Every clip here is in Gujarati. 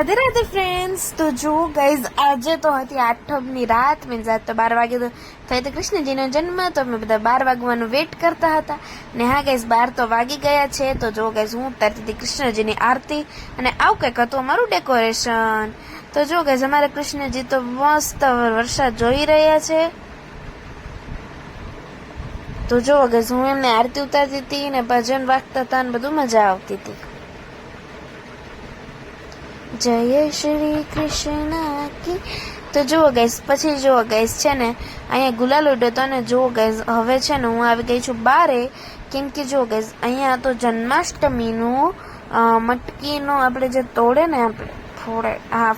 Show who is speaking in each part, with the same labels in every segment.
Speaker 1: રાધે રાધે ફ્રેન્ડ્સ. તો જો ગાઈઝ, આજે તો હતી આઠમની રાત, મીન્સ આજ તો 12 વાગે તો થઈ તો કૃષ્ણજીનો જન્મ, તો અમે બધા 12 વાગવાનું વેટ કરતા હતા. ને હા ગાઈઝ, 12 તો વાગી ગયા છે. તો જો ગાઈઝ, હું ઉતારતી હતી કૃષ્ણજીની આરતી, અને આવું કંઈક હતું અમારું ડેકોરેશન. તો જો ગાઈઝ, અમારા કૃષ્ણજી તો મસ્ત વરસાદ જોઈ રહ્યા છે. તો જો ગાઈઝ, હું એમને આરતી ઉતારતી હતી ને ભજન વાગતા હતા ને બધું મજા આવતી હતી. જય શ્રી કૃષ્ણ કી. તો જુઓ ગાઈસ, પછી જુઓ ગાઈસ છે ને અહીંયા ગુલાલ ઉડ્યો હતો ને જુઓ ગાઈસ, હવે છે ને હું આવી ગઈ છું બારે, કેમ કે જુઓ ગાઈસ અહીંયા તો જન્માષ્ટમીનું મટકીનો આપણે જે તોડે ને આપણે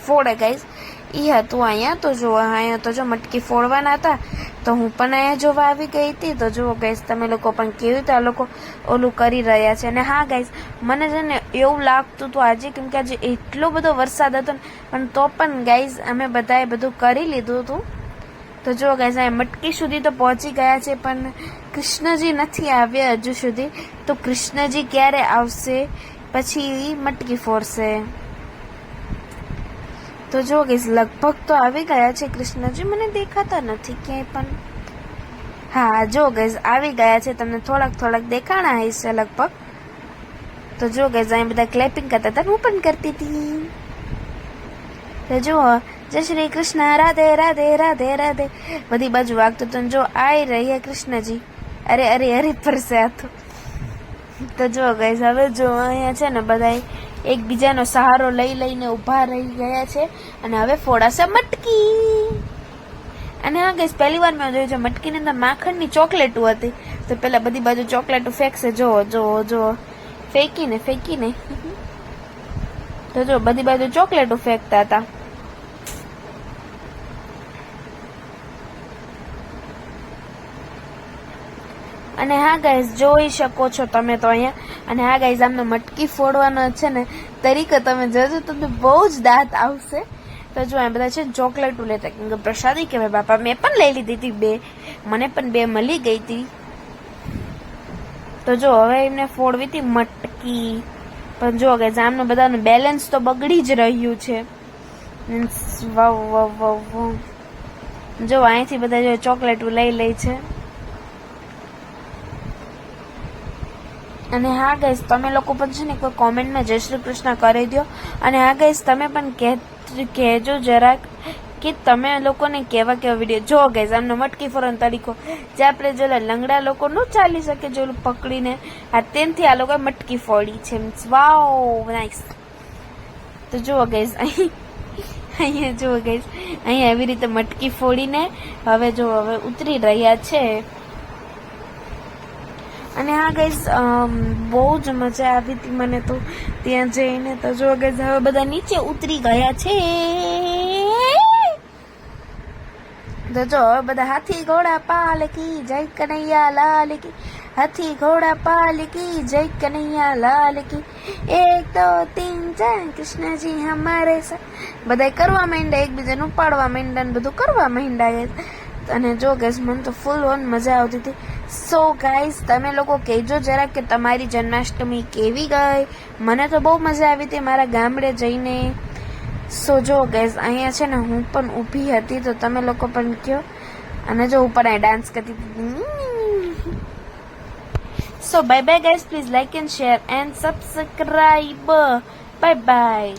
Speaker 1: ફોડે ગાઈસ, એ હતું અહીંયા. તો જુઓ અહીંયા તો જો મટકી ફોડવાના હતા, તો હું પણ અહીંયા જોવા આવી ગઈ હતી. તો જુઓ ગાઈસ, તમે લોકો પણ કેવી રીતે આ લોકો ઓલું કરી રહ્યા છે. અને હા ગાઈસ, મને છે ને એવું લાગતું હતું આજે, કેમ કે આજે એટલો બધો વરસાદ હતો ને, પણ તો પણ ગાઈસ અમે બધાએ બધું કરી લીધું હતું. તો જુઓ ગાઈસ, અહીંયા મટકી સુધી તો પહોંચી ગયા છે, પણ કૃષ્ણજી નથી આવ્યા હજુ સુધી. તો કૃષ્ણજી ક્યારે આવશે પછી મટકી ફોડશે. તો જો ગાઈસ, લગભગ તો આવી ગયા છે કૃષ્ણજી, મને દેખાતા નથી ક્યાંય પણ. હા જો ગાઈસ, આવી ગયા છે, તમને થોડાક દેખાણા હશે લગભગ. તો જો ગાઈસ, અહીં બધા ક્લેપિંગ કરતા હતા, હું પણ કરતી હતી. તો જુઓ, જય શ્રી કૃષ્ણ, રાધે રાધે રાધે રાધે બધી બાજુ વાગતું હતું. જો આવી રહ્યા કૃષ્ણજી, અરે અરે અરે પરસે આ તો જો ગાઈસ, હવે જો અહીંયા છે ને બધા એકબીજાનો સહારો લઈને ઊભા રહી ગયા છે, અને હવે ફોડાશે મટકી. અને હા ગાઈસ, પહેલી વાર મેં જોયું છે મટકીની અંદર માખણની ચોકલેટો હતી. તો પેલા બધી બાજુ ચોકલેટો ફેંકશે, જો ફેંકીને તો જો બધી બાજુ ચોકલેટો ફેંકતા હતા. અને હા ગાઈઝ, જોઈ શકો છો તમે તો અહીંયા. અને હા ગાઈઝ, આમને મટકી ફોડવાનો છે ને તરીકે તમે જોજો, તમને બહુ જ દાંત આવશે. તો જો આ બધા છે ને ચોકલેટો લેતા, કેમ કે પ્રસાદી કહેવાય બાપા. મેં પણ લઈ લીધી હતી 2, મને પણ 2 મળી ગઈ હતી. તો જો હવે એમને ફોડવી હતી મટકી, પણ જો ગાઈઝ આમને બધાનું બેલેન્સ તો બગડી જ રહ્યું છે. જો અહીંથી બધા જો ચોકલેટો લઈ છે. અને હા ગાઈસ, તમે લોકો પણ છે ને કોઈ કોમેન્ટમાં જય શ્રી કૃષ્ણ કરી દો. અને હા ગાઈસ, તમે પણ કહેજો જરાક કે તમે લોકોને કેવા વિડીયો જો ગાઈસ. આમનો મટકી ફોરવાનો તરીકો જે આપણે જો લંગડા લોકો ન ચાલી શકે, જો પકડીને તેમથી આ લોકોએ મટકી ફોડી છે. વાવ નાઈસ. તો જુઓ ગાઈસ, અહીંયા જુઓ ગાઈસ, અહીંયા એવી રીતે મટકી ફોડીને હવે ઉતરી રહ્યા છે. અને હા ગાઈઝ, બહુ જ મજા આવી હતી મને તો ત્યાં જઈને. તો જો ગાઈઝ, હવે બધા નીચે ઉતરી ગયા છે. તો જો હવે બધા હાથી ઘોડા પાલ કી જય કનૈયા લાલ કી, હાથી ઘોડા પાલ કી જય કનૈયા લાલ કી, 1 2 3 4 કૃષ્ણજી હમારે સાથ બધા કરવા માંડ્યા, એકબીજાનું પાડવા માંડ્યા ને બધું કરવા માંડ્યા. અને જો ગાઈઝ, મને તો ફૂલ ઓન મજા આવતી હતી. સો ગાઈઝ, તમે લોકો કહેજો જરા કે તમારી જન્માષ્ટમી કેવી ગઈ. મને તો બહુ મજા આવી હતી મારા ગામડે જઈને. સો જો ગાઈઝ, અહીંયા છે ને હું પણ ઊભી હતી, તો તમે લોકો પણ કહો. અને જો ઉપર આ ડાન્સ કરતી હતી. So bye bye guys, please like and share and subscribe. Bye by.